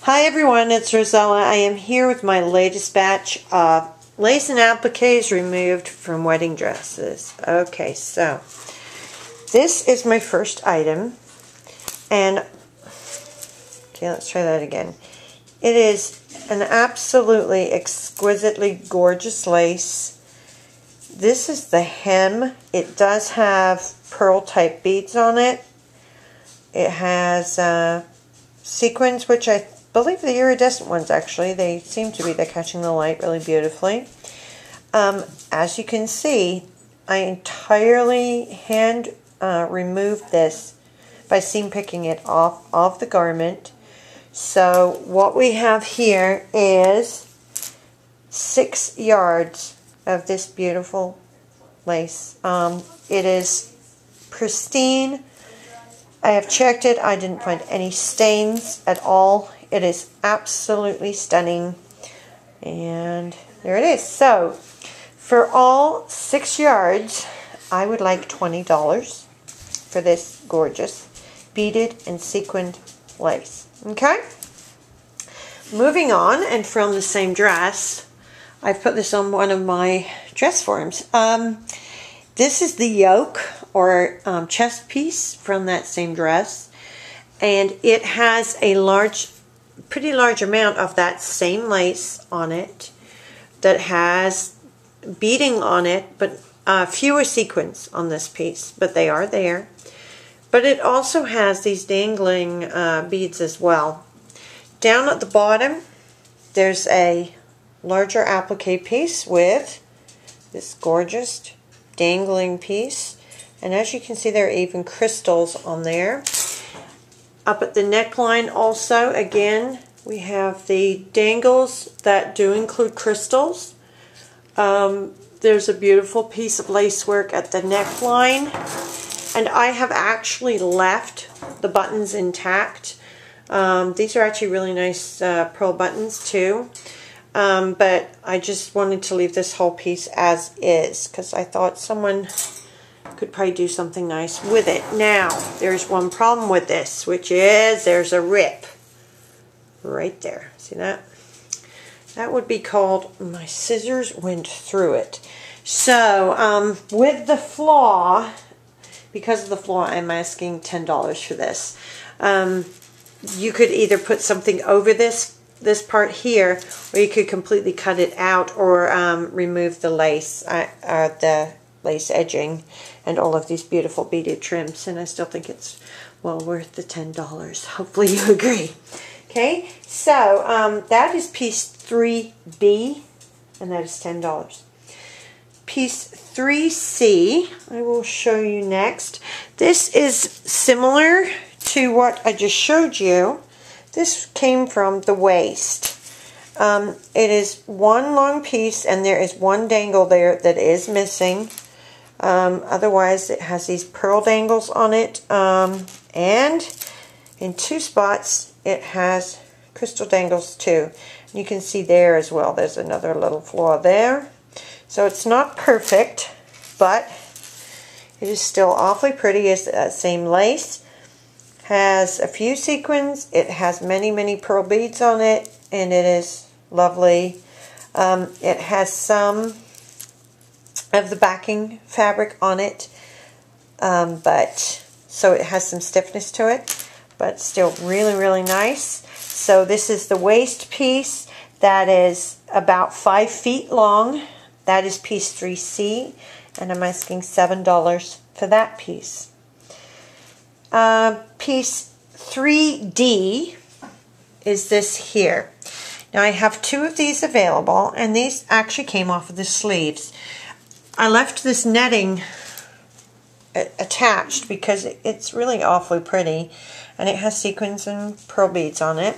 Hi everyone, it's Rosella. I am here with my latest batch of lace and appliques removed from wedding dresses. Okay, so this is my first item, and okay, let's try that again. It is an absolutely exquisitely gorgeous lace. This is the hem. It does have pearl type beads on it. It has sequins, which I believe the iridescent ones actually. They seem to be. They're catching the light really beautifully. As you can see, I entirely hand removed this by seam picking it off of the garment. So what we have here is 6 yards of this beautiful lace. It is pristine. I have checked it. I didn't find any stains at all. It is absolutely stunning. And there it is. So, for all 6 yards, I would like $20 for this gorgeous beaded and sequined lace. Okay? Moving on, and from the same dress, I've put this on one of my dress forms. This is the yoke or chest piece from that same dress, and it has a pretty large amount of that same lace on it that has beading on it, but fewer sequins on this piece, but they are there. But it also has these dangling beads as well. Down at the bottom, there's a larger applique piece with this gorgeous dangling piece. And as you can see, there are even crystals on there. Up at the neckline also, again, we have the dangles that do include crystals. There's a beautiful piece of lacework at the neckline. And I have actually left the buttons intact. These are actually really nice pearl buttons too. But I just wanted to leave this whole piece as is because I thought someone could probably do something nice with it. Now, there's one problem with this, which is there's a rip right there. See that? That would be called my scissors went through it. So, with the flaw, because of the flaw, I'm asking $10 for this. You could either put something over this part here, or you could completely cut it out, or remove the lace, the lace edging, and all of these beautiful beaded trims. And I still think it's well worth the $10. Hopefully you agree. Okay, so that is piece 3B, and that is $10. Piece 3C, I will show you next. This is similar to what I just showed you. This came from the waist. It is one long piece, and there is one dangle there that is missing. Otherwise, it has these pearl dangles on it, and in 2 spots, it has crystal dangles too. You can see there as well, there's another little flaw there. So it's not perfect, but it is still awfully pretty. It's that same lace. Has a few sequins. It has many, many pearl beads on it, and it is lovely. It has some of the backing fabric on it, so it has some stiffness to it, but still really, really nice. So this is the waist piece that is about 5 feet long. That is piece 3C, and I'm asking $7 for that piece. Piece 3D is this here. Now I have 2 of these available, and these actually came off of the sleeves. I left this netting attached because it's really awfully pretty, and it has sequins and pearl beads on it.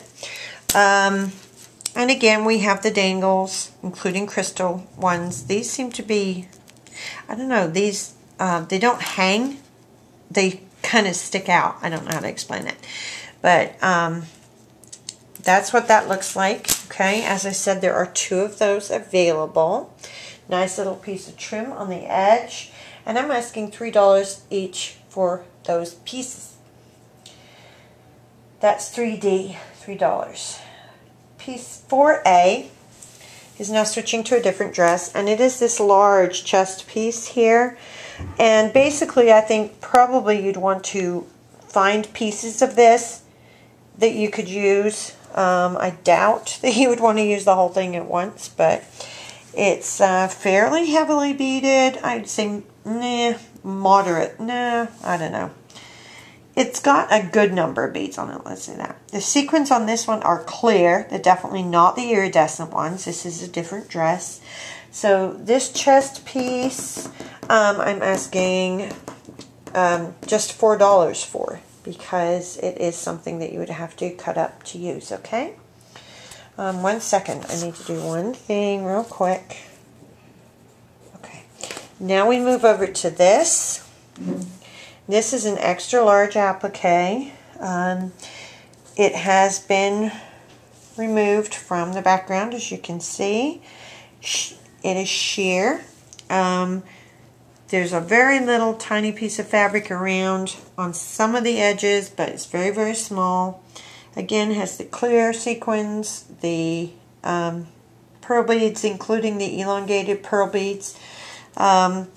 And again, we have the dangles, including crystal ones. These seem to be, I don't know, these, they don't hang. They kind of stick out. I don't know how to explain it. But that's what that looks like. Okay, as I said, there are 2 of those available. Nice little piece of trim on the edge. And I'm asking $3 each for those pieces. That's 3D, $3. piece 4A is now switching to a different dress, and it is this large chest piece here. And basically, I think probably you'd want to find pieces of this that you could use. I doubt that you would want to use the whole thing at once, but it's fairly heavily beaded. I'd say, moderate. I don't know. It's got a good number of beads on it, let's say that. The sequins on this one are clear. They're definitely not the iridescent ones. This is a different dress. So this chest piece, I'm asking just $4 for, because it is something that you would have to cut up to use, okay? 1 second. I need to do one thing real quick. Okay. Now we move over to this. This is an extra large applique. It has been removed from the background, as you can see. It is sheer. There's a very little tiny piece of fabric around on some of the edges, but it's very, very small. Again, has the clear sequins, the pearl beads, including the elongated pearl beads. And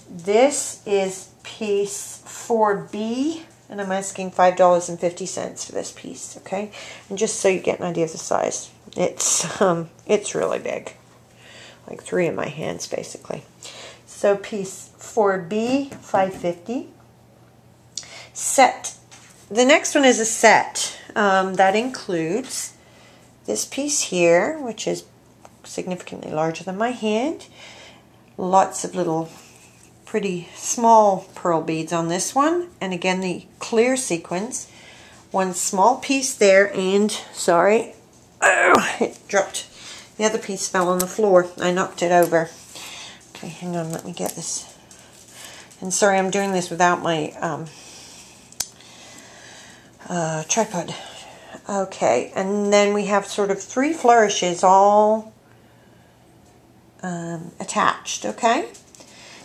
this is piece 4B, and I'm asking $5.50 for this piece, okay? And just so you get an idea of the size, it's really big, like 3 in my hands, basically. So piece 4B, $5.50. Set. The next one is a set that includes this piece here, which is significantly larger than my hand. Lots of little pretty small pearl beads on this one, and again the clear sequins. One small piece there, and sorry, oh, it dropped. The other piece fell on the floor. I knocked it over. Okay, hang on, let me get this. And sorry, I'm doing this without my tripod. Okay, and then we have sort of 3 flourishes all attached, okay?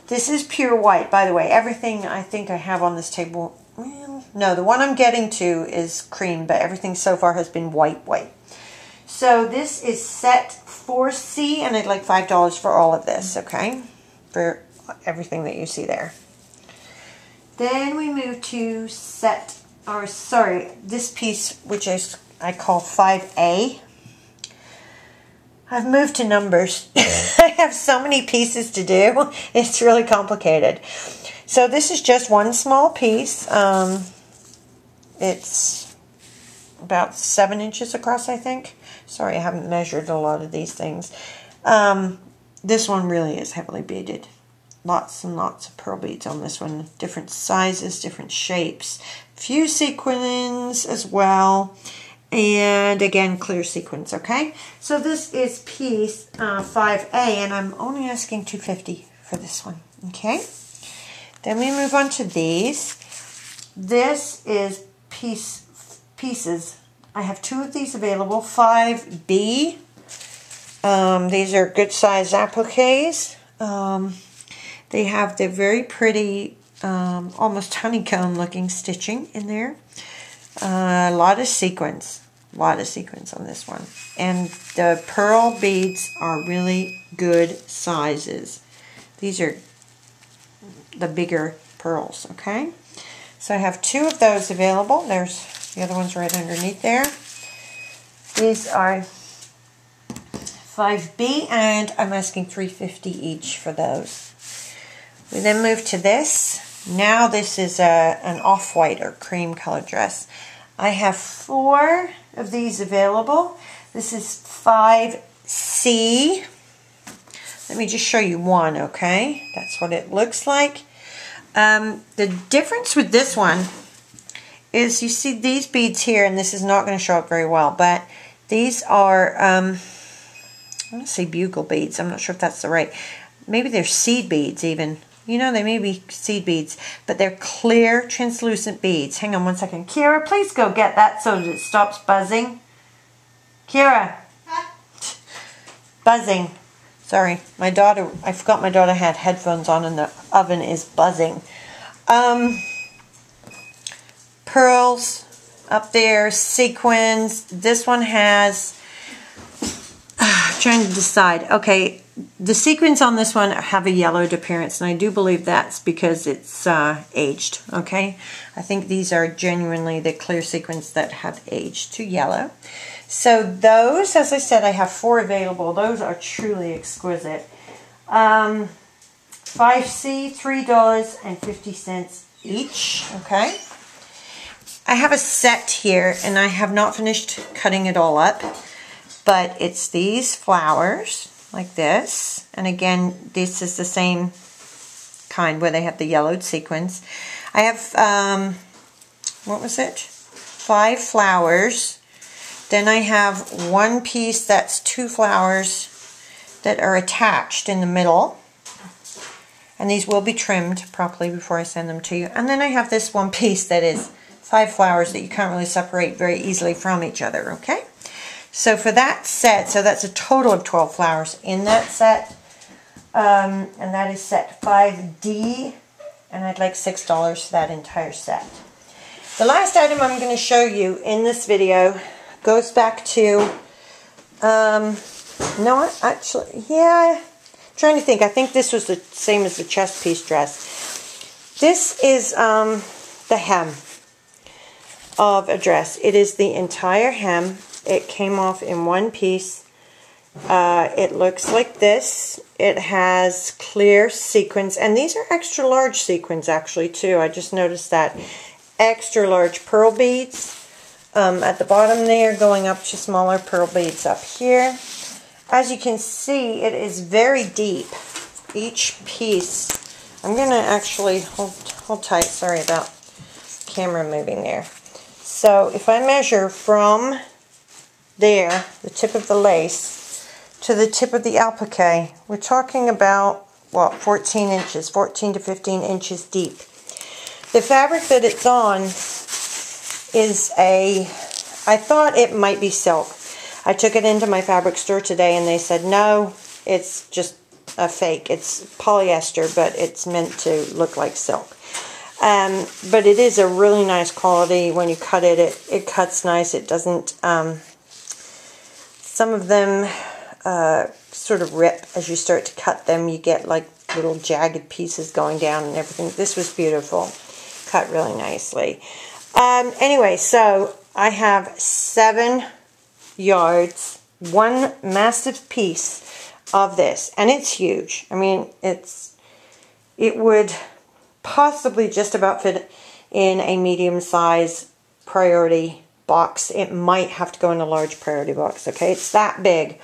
This is pure white, by the way. Everything I think I have on this table, well, no, the one I'm getting to is cream, but everything so far has been white. So this is set 4C, and I'd like $5 for all of this, okay? For everything that you see there. Then we move to this piece, which I call 5A. I've moved to numbers. I have so many pieces to do. It's really complicated. So this is just one small piece. It's about 7 inches across, I think. Sorry, I haven't measured a lot of these things. This one really is heavily beaded. Lots and lots of pearl beads on this one. Different sizes, different shapes. Few sequins as well. And again, clear sequins, okay? So this is piece 5A, and I'm only asking $2.50 for this one, okay? Then we move on to these. This is pieces. I have 2 of these available, 5B. These are good size appliques. They have the very pretty, almost honeycomb looking stitching in there. A lot of sequins on this one. And the pearl beads are really good sizes. These are the bigger pearls, okay? So I have 2 of those available. There's the other one's right underneath there. These are 5B, and I'm asking $3.50 each for those. We then move to this. Now this is an off-white or cream colored dress. I have 4 of these available. This is 5C. Let me just show you one, okay? That's what it looks like. The difference with this one is you see these beads here, and this is not going to show up very well, but these are, I want to say bugle beads. I'm not sure if that's the right. Maybe they're seed beads even. You know, they may be seed beads, but they're clear, translucent beads. Hang on 1 second. Kira, please go get that so that it stops buzzing. Kira. Huh? Buzzing. Sorry, my daughter, I forgot my daughter had headphones on and the oven is buzzing. Pearls, up there, sequins. This one has, trying to decide. Okay, the sequins on this one have a yellowed appearance, and I do believe that's because it's aged, okay? I think these are genuinely the clear sequins that have aged to yellow. So those, as I said, I have 4 available. Those are truly exquisite. 5C, $3.50 each, okay? I have a set here, and I have not finished cutting it all up, but it's these flowers, like this. And again, this is the same kind where they have the yellowed sequins. I have, what was it? 5 flowers. Then I have 1 piece that's 2 flowers that are attached in the middle. And these will be trimmed properly before I send them to you. And then I have this 1 piece that is 5 flowers that you can't really separate very easily from each other, okay? So for that set, so that's a total of 12 flowers in that set. And that is set 5D. And I'd like $6 for that entire set. The last item I'm going to show you in this video goes back to, no, actually, yeah, I'm trying to think. I think this was the same as the chest piece dress. This is the hem of a dress. It is the entire hem. It came off in 1 piece. It looks like this. It has clear sequins, and these are extra large sequins actually too. I just noticed that. Extra large pearl beads at the bottom there, going up to smaller pearl beads up here. As you can see, it is very deep. Each piece, I'm going to actually hold tight. Sorry about camera moving there. So if I measure from there, the tip of the lace, to the tip of the applique, we're talking about, what, 14 inches, 14 to 15 inches deep. The fabric that it's on is I thought it might be silk. I took it into my fabric store today and they said, no, it's just a fake. It's polyester, but it's meant to look like silk. But it is a really nice quality. When you cut it, it cuts nice. It doesn't, some of them sort of rip as you start to cut them. You get like little jagged pieces going down and everything. This was beautiful. Cut really nicely. Anyway, so I have 7 yards, 1 massive piece of this, and it's huge. I mean, it would possibly just about fit in a medium size priority box. It might have to go in a large priority box, okay? It's that big.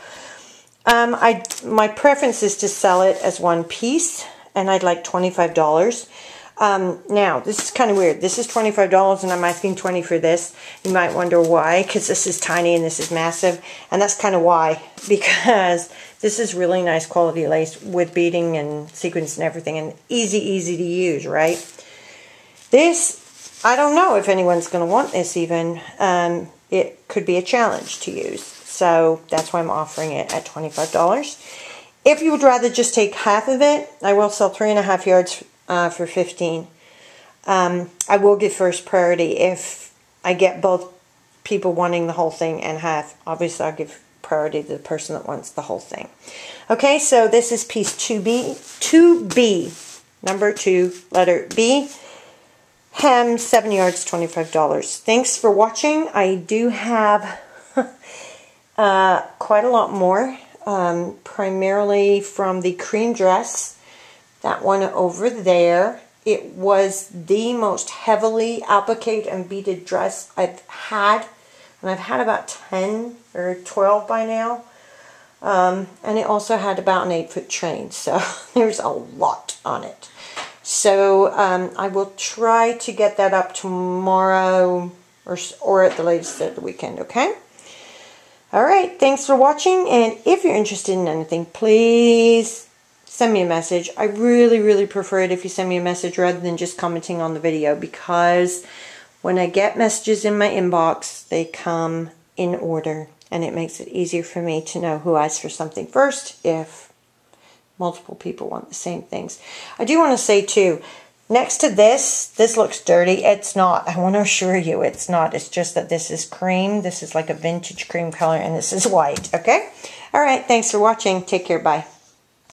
My preference is to sell it as 1 piece, and I'd like $25. Now, this is kind of weird. This is $25 and I'm asking $20 for this. You might wonder why, because this is tiny and this is massive. And that's kind of why, because this is really nice quality lace with beading and sequins and everything, and easy to use, right? This, I don't know if anyone's going to want this even. It could be a challenge to use. So that's why I'm offering it at $25. If you would rather just take half of it, I will sell 3.5 yards for $15. I will give first priority if I get both people wanting the whole thing and half. Obviously, I'll give priority to the person that wants the whole thing. Okay, so this is piece 2B, number 2, letter B. Hem, 7 yards, $25. Thanks for watching. I do have quite a lot more, primarily from the cream dress. That one over there. It was the most heavily appliqued and beaded dress I've had. And I've had about 10 or 12 by now. And it also had about an 8-foot train. So there's a lot on it. So I will try to get that up tomorrow or at the latest at the weekend, okay? Alright, thanks for watching. And if you're interested in anything, please send me a message. I really prefer it if you send me a message rather than just commenting on the video, because when I get messages in my inbox, they come in order, and it makes it easier for me to know who asked for something first if multiple people want the same things. I do want to say too, next to this looks dirty. It's not. I want to assure you it's not. It's just that this is cream. This is like a vintage cream color, and this is white, okay? All right, thanks for watching. Take care. Bye.